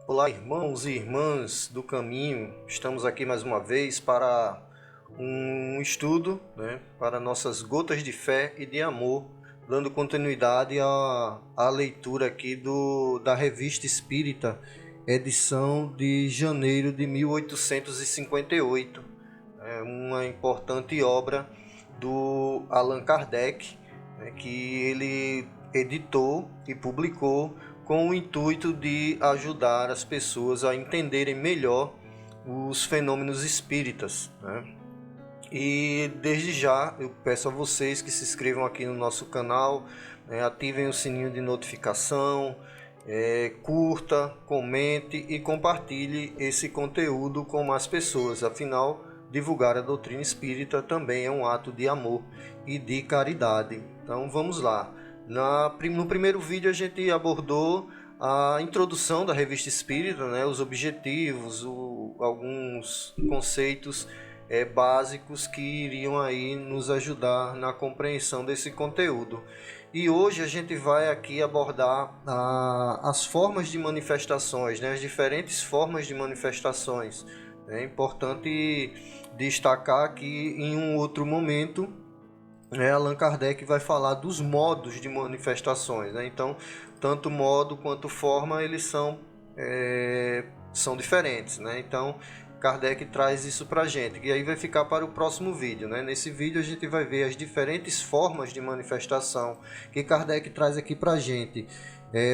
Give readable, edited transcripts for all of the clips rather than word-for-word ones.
Olá, irmãos e irmãs do caminho. Estamos aqui mais uma vez para um estudo, para nossas gotas de fé e de amor, dando continuidade à leitura aqui da Revista Espírita, edição de janeiro de 1858. É uma importante obra do Allan Kardec, que ele editou e publicou com o intuito de ajudar as pessoas a entenderem melhor os fenômenos espíritas. E desde já eu peço a vocês que se inscrevam aqui no nosso canal, ativem o sininho de notificação, curta, comente e compartilhe esse conteúdo com mais pessoas. Afinal, divulgar a doutrina espírita também é um ato de amor e de caridade. Então vamos lá. No primeiro vídeo a gente abordou a introdução da Revista Espírita, os objetivos, alguns conceitos básicos que iriam aí nos ajudar na compreensão desse conteúdo. E hoje a gente vai aqui abordar as formas de manifestações, as diferentes formas de manifestações. É importante destacar que em um outro momento Allan Kardec vai falar dos modos de manifestações. Então, tanto modo quanto forma eles são diferentes. Então, Kardec traz isso para a gente, e aí vai ficar para o próximo vídeo. Nesse vídeo a gente vai ver as diferentes formas de manifestação que Kardec traz aqui para a gente.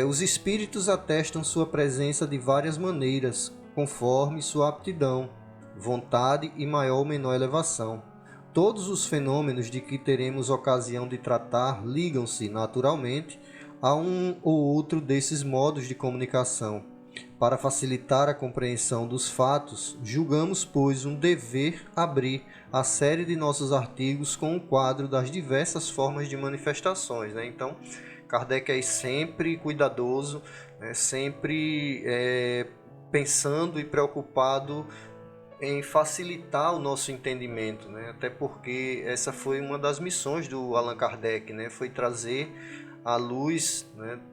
Os espíritos atestam sua presença de várias maneiras, conforme sua aptidão, vontade e maior ou menor elevação. Todos os fenômenos de que teremos ocasião de tratar ligam-se, naturalmente, a um ou outro desses modos de comunicação. Para facilitar a compreensão dos fatos, julgamos, pois, um dever abrir a série de nossos artigos com um quadro das diversas formas de manifestações. Então, Kardec é sempre cuidadoso, sempre pensando e preocupado em facilitar o nosso entendimento, até porque essa foi uma das missões do Allan Kardec, foi trazer à luz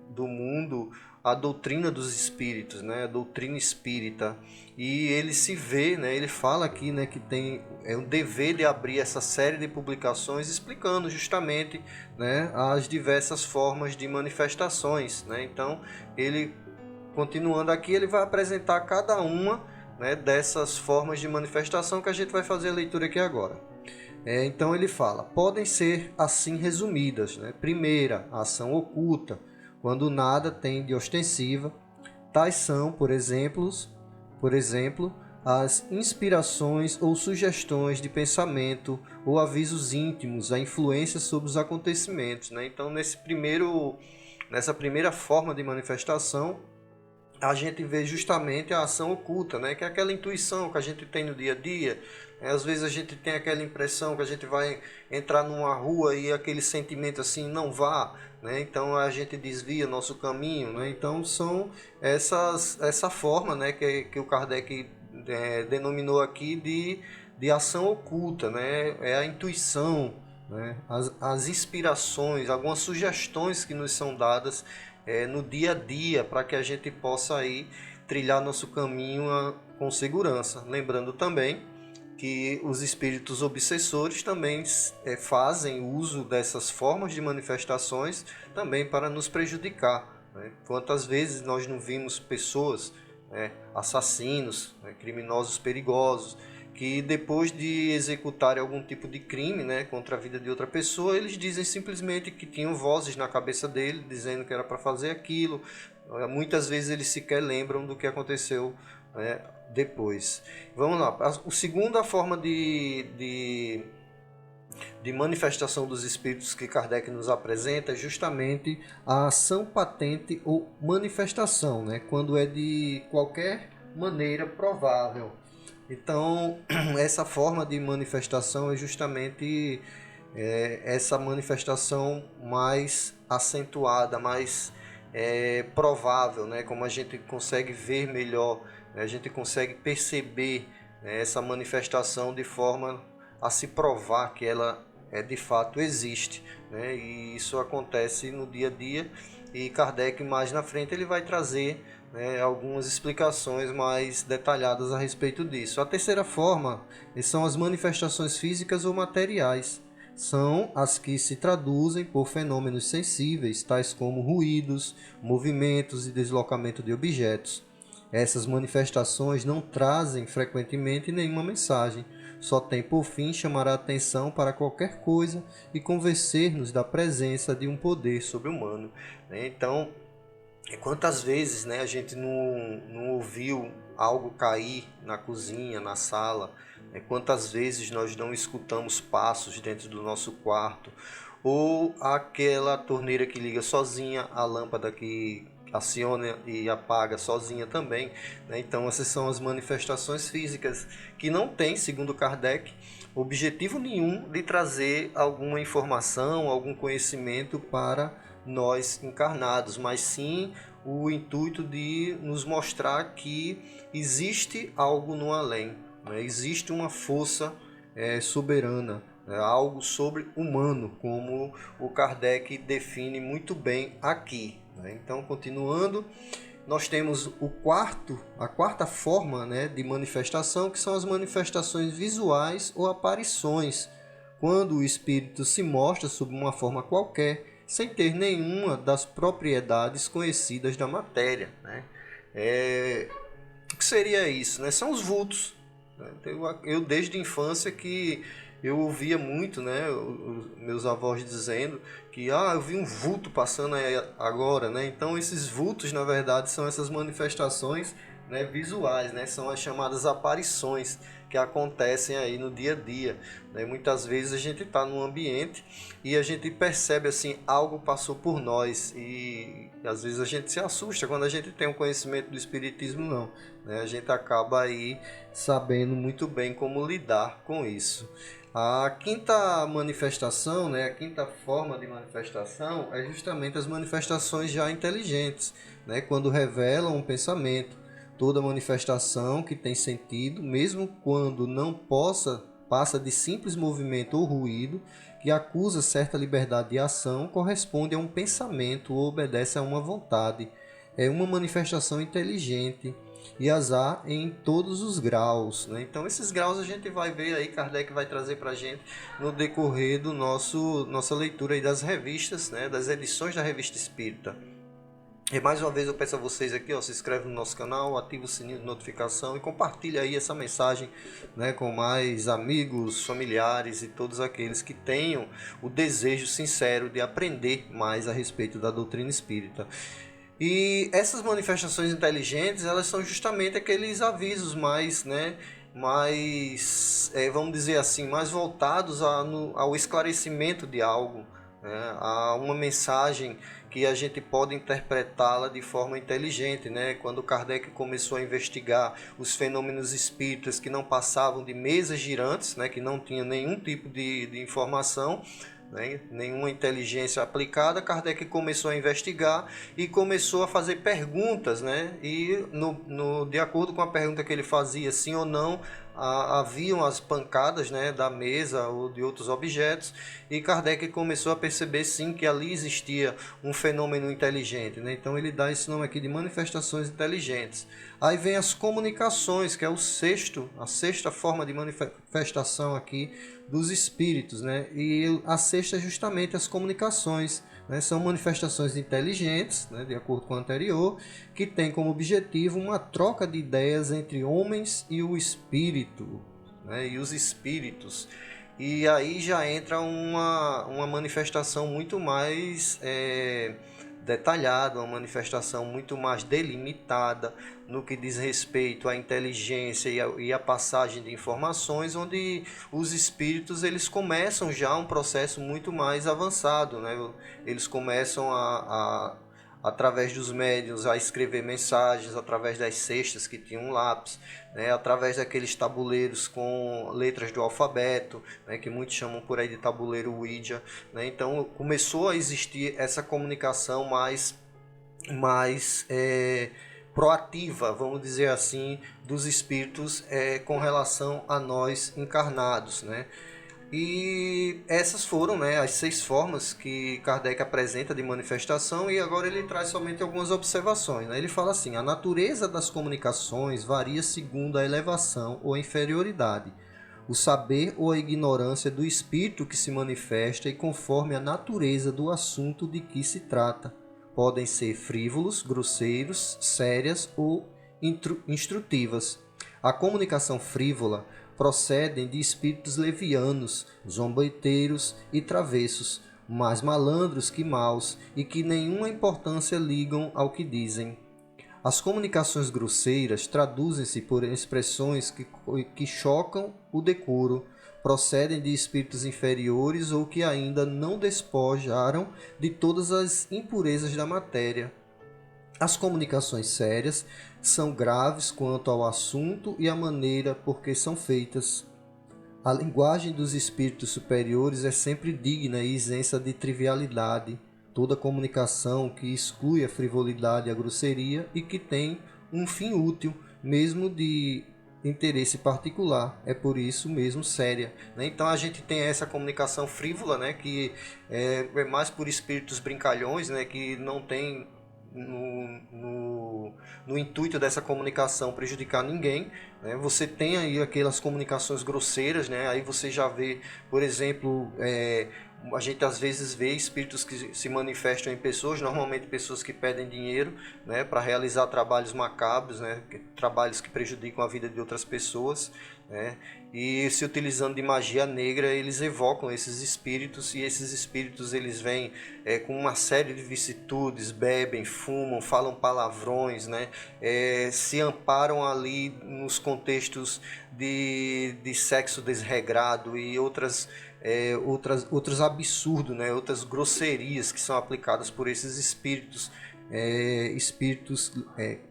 do mundo a doutrina dos espíritos, a doutrina espírita. E ele se vê, ele fala aqui que tem o dever de abrir essa série de publicações explicando justamente as diversas formas de manifestações. Então, ele, continuando aqui, ele vai apresentar cada uma dessas formas de manifestação que a gente vai fazer a leitura aqui agora. Então ele fala, podem ser assim resumidas. Primeira, a ação oculta, quando nada tem de ostensiva. Tais são, por exemplo, as inspirações ou sugestões de pensamento ou avisos íntimos, a influência sobre os acontecimentos. Então nessa primeira forma de manifestação, a gente vê justamente a ação oculta, que é aquela intuição que a gente tem no dia a dia. Às vezes a gente tem aquela impressão que a gente vai entrar numa rua e aquele sentimento assim, não vá, então a gente desvia nosso caminho. Então são essa forma que o Kardec denominou aqui de ação oculta, é a intuição, as inspirações, algumas sugestões que nos são dadas no dia a dia, para que a gente possa aí trilhar nosso caminho com segurança. Lembrando também que os espíritos obsessores também fazem uso dessas formas de manifestações também para nos prejudicar. Quantas vezes nós não vimos pessoas, assassinos, criminosos perigosos, que depois de executarem algum tipo de crime contra a vida de outra pessoa, eles dizem simplesmente que tinham vozes na cabeça dele, dizendo que era para fazer aquilo. Muitas vezes eles sequer lembram do que aconteceu depois. Vamos lá. A segunda forma de manifestação dos espíritos que Kardec nos apresenta é justamente a ação patente ou manifestação, quando é de qualquer maneira provável. Então, essa forma de manifestação é justamente essa manifestação mais acentuada, mais provável, como a gente consegue ver melhor, a gente consegue perceber essa manifestação de forma a se provar que ela de fato existe. E isso acontece no dia a dia e Kardec mais na frente ele vai trazer, né, algumas explicações mais detalhadas a respeito disso. A terceira forma são as manifestações físicas ou materiais. São as que se traduzem por fenômenos sensíveis, tais como ruídos, movimentos e deslocamento de objetos. Essas manifestações não trazem frequentemente nenhuma mensagem, só tem por fim chamar a atenção para qualquer coisa e convencer-nos da presença de um poder sobre-humano. Então, quantas vezes, né, a gente não ouviu algo cair na cozinha, na sala? Quantas vezes nós não escutamos passos dentro do nosso quarto? Ou aquela torneira que liga sozinha, a lâmpada que aciona e apaga sozinha também, né? Então essas são as manifestações físicas que não tem, segundo Kardec, objetivo nenhum de trazer alguma informação, algum conhecimento para nós encarnados, mas sim o intuito de nos mostrar que existe algo no além, né? Existe uma força soberana, algo sobre-humano, como o Kardec define muito bem aqui. Então, continuando, nós temos a quarta forma, né, de manifestação, que são as manifestações visuais ou aparições, quando o espírito se mostra sob uma forma qualquer, sem ter nenhuma das propriedades conhecidas da matéria, né? O que seria isso, né? São os vultos. Eu desde a infância que eu ouvia muito, né, meus avós dizendo que eu vi um vulto passando aí agora, né? Então esses vultos na verdade são essas manifestações, né, visuais, né? São as chamadas aparições que acontecem aí no dia a dia, né? Muitas vezes a gente está num ambiente e a gente percebe assim algo passou por nós e às vezes a gente se assusta quando a gente tem um conhecimento do espiritismo, não, né? A gente acaba aí sabendo muito bem como lidar com isso. A quinta manifestação, né, a quinta forma de manifestação é justamente as manifestações já inteligentes, né, quando revelam um pensamento. Toda manifestação que tem sentido, mesmo quando não passa de simples movimento ou ruído, que acusa certa liberdade de ação, corresponde a um pensamento ou obedece a uma vontade. É uma manifestação inteligente e as há em todos os graus, né? Então esses graus a gente vai ver aí, Kardec vai trazer para a gente no decorrer do nossa leitura aí das revistas, né? Das edições da Revista Espírita. E mais uma vez eu peço a vocês aqui, se inscreve no nosso canal, ativa o sininho de notificação e compartilha aí essa mensagem, né, com mais amigos, familiares e todos aqueles que tenham o desejo sincero de aprender mais a respeito da doutrina espírita. E essas manifestações inteligentes, elas são justamente aqueles avisos mais, né, vamos dizer assim, mais voltados ao esclarecimento de algo, né, a uma mensagem que a gente pode interpretá-la de forma inteligente, né? Quando Kardec começou a investigar os fenômenos espíritas que não passavam de mesas girantes, né, que não tinham nenhum tipo de informação, né, nenhuma inteligência aplicada, Kardec começou a investigar e começou a fazer perguntas, né, e de acordo com a pergunta que ele fazia, sim ou não, haviam as pancadas, né, da mesa ou de outros objetos, e Kardec começou a perceber sim que ali existia um fenômeno inteligente, né? Então ele dá esse nome aqui de manifestações inteligentes. Aí vem as comunicações, que é a sexta forma de manifestação aqui dos espíritos, né? E a sexta é justamente as comunicações, né? São manifestações inteligentes, né, de acordo com o anterior, que tem como objetivo uma troca de ideias entre homens e o espírito, né, e os espíritos. E aí já entra uma manifestação muito mais detalhada, uma manifestação muito mais delimitada no que diz respeito à inteligência e à passagem de informações, onde os espíritos eles começam já um processo muito mais avançado, né? Eles começam através dos médiuns a escrever mensagens, através das cestas que tinham um lápis, né, através daqueles tabuleiros com letras do alfabeto, né, que muitos chamam por aí de tabuleiro Ouija, né? Então começou a existir essa comunicação mais proativa, vamos dizer assim, dos espíritos com relação a nós encarnados, né? E essas foram, né, as 6 formas que Kardec apresenta de manifestação, e agora ele traz somente algumas observações, né? Ele fala assim: a natureza das comunicações varia segundo a elevação ou a inferioridade, o saber ou a ignorância do espírito que se manifesta e conforme a natureza do assunto de que se trata. Podem ser frívolos, grosseiros, sérias ou instrutivas. A comunicação frívola procedem de espíritos levianos, zombeteiros e travessos, mais malandros que maus e que nenhuma importância ligam ao que dizem. As comunicações grosseiras traduzem-se por expressões que chocam o decoro, procedem de espíritos inferiores ou que ainda não despojaram de todas as impurezas da matéria. As comunicações sérias são graves quanto ao assunto e à maneira por que são feitas. A linguagem dos espíritos superiores é sempre digna e isenta de trivialidade. Toda comunicação que exclui a frivolidade e a grosseria e que tem um fim útil, mesmo de interesse particular, é por isso mesmo séria, né? Então a gente tem essa comunicação frívola, né, que é mais por espíritos brincalhões, né, que não tem no intuito dessa comunicação prejudicar ninguém, né? Você tem aí aquelas comunicações grosseiras, né? Aí você já vê, por exemplo, a gente às vezes vê espíritos que se manifestam em pessoas, normalmente pessoas que pedem dinheiro, né, para realizar trabalhos macabros, né, trabalhos que prejudicam a vida de outras pessoas, né, e se utilizando de magia negra, eles evocam esses espíritos, e esses espíritos eles vêm com uma série de vicissitudes, bebem, fumam, falam palavrões, né, se amparam ali nos contextos de sexo desregrado e outros absurdos, né? Outras grosserias que são aplicadas por esses espíritos,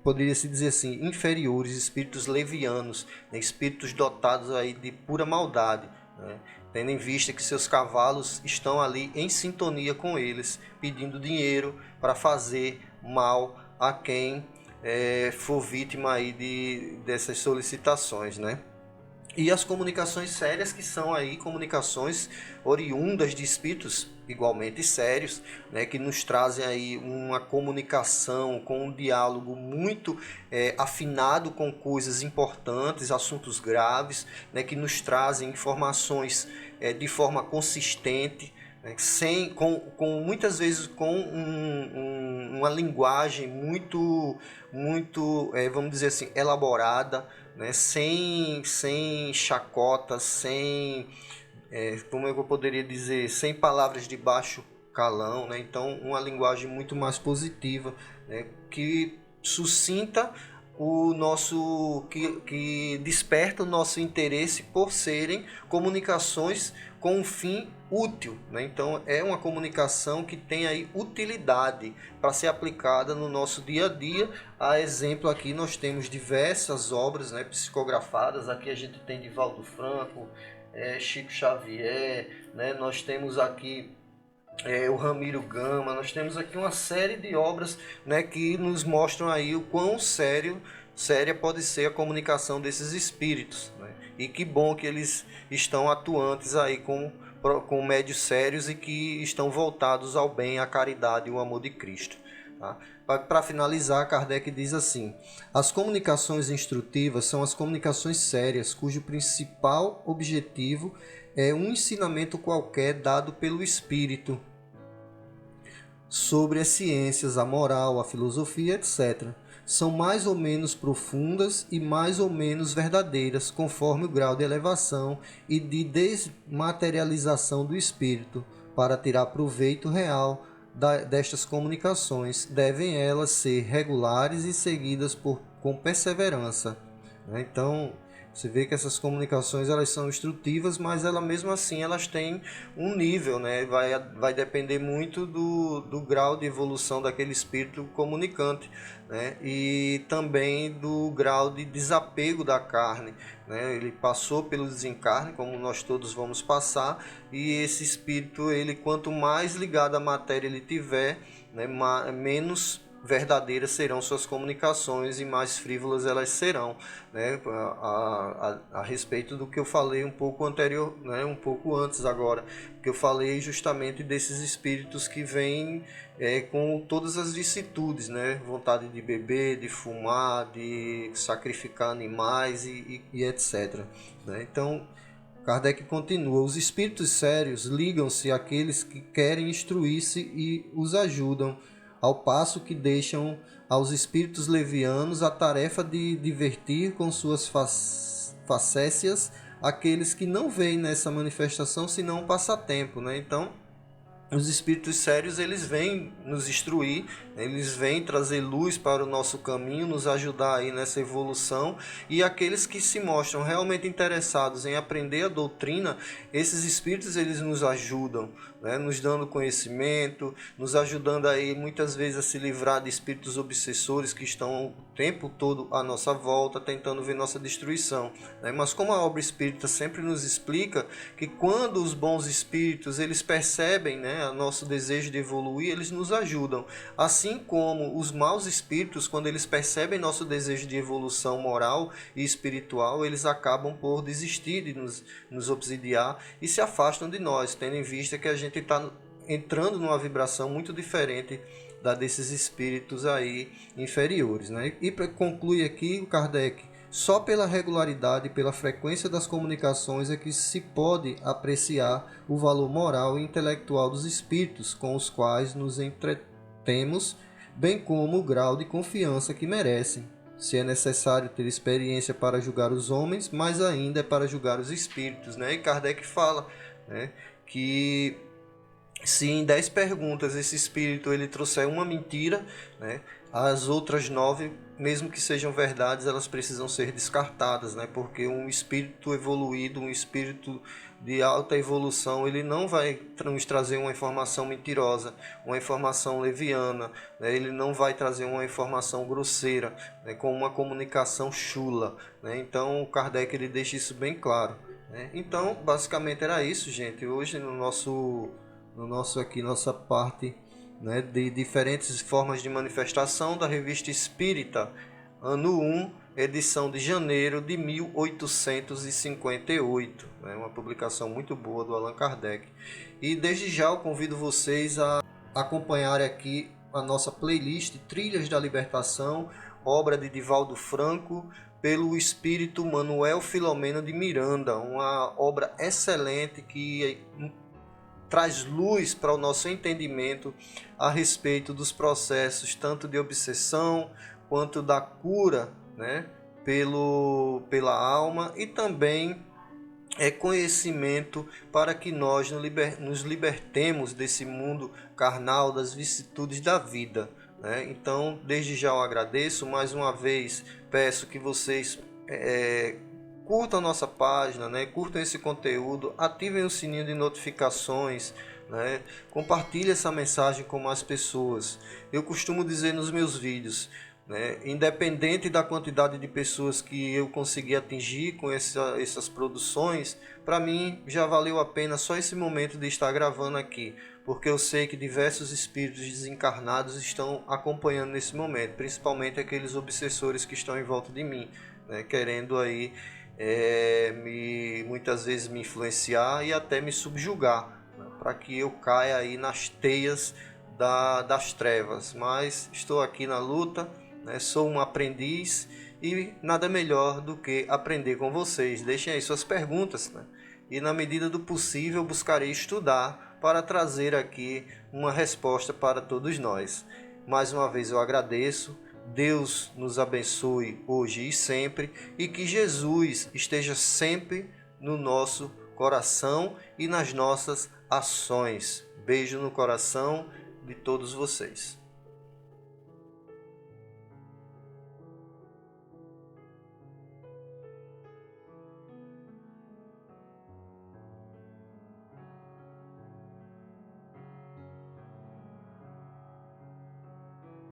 poderia se dizer assim, inferiores, espíritos levianos, né? Espíritos dotados aí de pura maldade, né? Tendo em vista que seus cavalos estão ali em sintonia com eles, pedindo dinheiro para fazer mal a quem for vítima aí dessas solicitações, né? E as comunicações sérias, que são aí comunicações oriundas de espíritos igualmente sérios, né, que nos trazem aí uma comunicação com um diálogo muito afinado com coisas importantes, assuntos graves, né, que nos trazem informações de forma consistente, né, muitas vezes com uma linguagem muito vamos dizer assim, elaborada, né, sem chacota, como eu poderia dizer, sem palavras de baixo calão, né? Então uma linguagem muito mais positiva, né, que suscita o nosso que desperta o nosso interesse por serem comunicações com um fim útil, né? Então é uma comunicação que tem aí utilidade para ser aplicada no nosso dia a dia. A exemplo aqui nós temos diversas obras, né, psicografadas. Aqui a gente tem Divaldo Franco, Chico Xavier, né? Nós temos aqui o Ramiro Gama, nós temos aqui uma série de obras, né, que nos mostram aí o quão séria pode ser a comunicação desses espíritos, né? E que bom que eles estão atuantes aí com médios sérios e que estão voltados ao bem, à caridade e ao amor de Cristo. Tá? Para finalizar, Kardec diz assim: as comunicações instrutivas são as comunicações sérias, cujo principal objetivo é um ensinamento qualquer dado pelo Espírito sobre as ciências, a moral, a filosofia, etc. São mais ou menos profundas e mais ou menos verdadeiras, conforme o grau de elevação e de desmaterialização do espírito. Para tirar proveito real destas comunicações, devem elas ser regulares e seguidas com perseverança. Então, você vê que essas comunicações elas são instrutivas, mas mesmo assim elas têm um nível, né? Vai depender muito do grau de evolução daquele espírito comunicante, né? E também do grau de desapego da carne, né? Ele passou pelo desencarne, como nós todos vamos passar, e esse espírito, ele quanto mais ligado à matéria ele tiver, né, menos verdadeiras serão suas comunicações e mais frívolas elas serão, né? A respeito do que eu falei um pouco anterior, né? Um pouco antes agora, que eu falei justamente desses espíritos que vêm com todas as vicissitudes, né? Vontade de beber, de fumar, de sacrificar animais e etc. Né? Então, Kardec continua: os espíritos sérios ligam-se àqueles que querem instruir-se e os ajudam, ao passo que deixam aos espíritos levianos a tarefa de divertir com suas facécias aqueles que não veem nessa manifestação senão um passatempo, né? Então, os espíritos sérios, eles vêm nos instruir, eles vêm trazer luz para o nosso caminho, nos ajudar aí nessa evolução, e aqueles que se mostram realmente interessados em aprender a doutrina, esses espíritos eles nos ajudam, né? Nos dando conhecimento, nos ajudando aí muitas vezes a se livrar de espíritos obsessores que estão o tempo todo à nossa volta, tentando ver nossa destruição, né? Mas como a obra espírita sempre nos explica que quando os bons espíritos eles percebem, né, o nosso desejo de evoluir, eles nos ajudam. Assim como os maus espíritos, quando eles percebem nosso desejo de evolução moral e espiritual, eles acabam por desistir de nos obsidiar e se afastam de nós, tendo em vista que a gente está entrando numa vibração muito diferente da desses espíritos aí inferiores, né? E para concluir aqui, o Kardec: só pela regularidade e pela frequência das comunicações é que se pode apreciar o valor moral e intelectual dos espíritos com os quais nos entretemos, bem como o grau de confiança que merecem. Se é necessário ter experiência para julgar os homens, mais ainda é para julgar os espíritos, né? E Kardec fala, né, que se em 10 perguntas esse espírito ele trouxer uma mentira, né, as outras 9, mesmo que sejam verdades, elas precisam ser descartadas, né, porque um espírito evoluído, um espírito de alta evolução, ele não vai nos trazer uma informação mentirosa, uma informação leviana, né, ele não vai trazer uma informação grosseira, né, com uma comunicação chula, né. Então o Kardec ele deixa isso bem claro, né. Então basicamente era isso, gente. Hoje nossa parte, né, de diferentes formas de manifestação da Revista Espírita, ano 1, edição de janeiro de 1858, né, uma publicação muito boa do Allan Kardec. E desde já eu convido vocês a acompanhar aqui a nossa playlist Trilhas da Libertação, obra de Divaldo Franco, pelo espírito Manuel Filomeno de Miranda, uma obra excelente que traz luz para o nosso entendimento a respeito dos processos tanto de obsessão quanto da cura, né, pela alma, e também conhecimento para que nós nos libertemos desse mundo carnal, das vicissitudes da vida, né? Então, desde já eu agradeço, mais uma vez peço que vocês curtam a nossa página, né? Curtam esse conteúdo, ativem o sininho de notificações, né? Compartilhe essa mensagem com mais pessoas. Eu costumo dizer nos meus vídeos, né? Independente da quantidade de pessoas que eu consegui atingir com essas produções, para mim já valeu a pena só esse momento de estar gravando aqui, porque eu sei que diversos espíritos desencarnados estão acompanhando nesse momento, principalmente aqueles obsessores que estão em volta de mim, né? Querendo aí muitas vezes me influenciar e até me subjugar, né, para que eu caia aí nas teias das trevas. Mas estou aqui na luta, né, sou um aprendiz e nada melhor do que aprender com vocês. Deixem aí suas perguntas, né, e na medida do possível buscarei estudar para trazer aqui uma resposta para todos nós. Mais uma vez eu agradeço. Deus nos abençoe hoje e sempre, e que Jesus esteja sempre no nosso coração e nas nossas ações. Beijo no coração de todos vocês.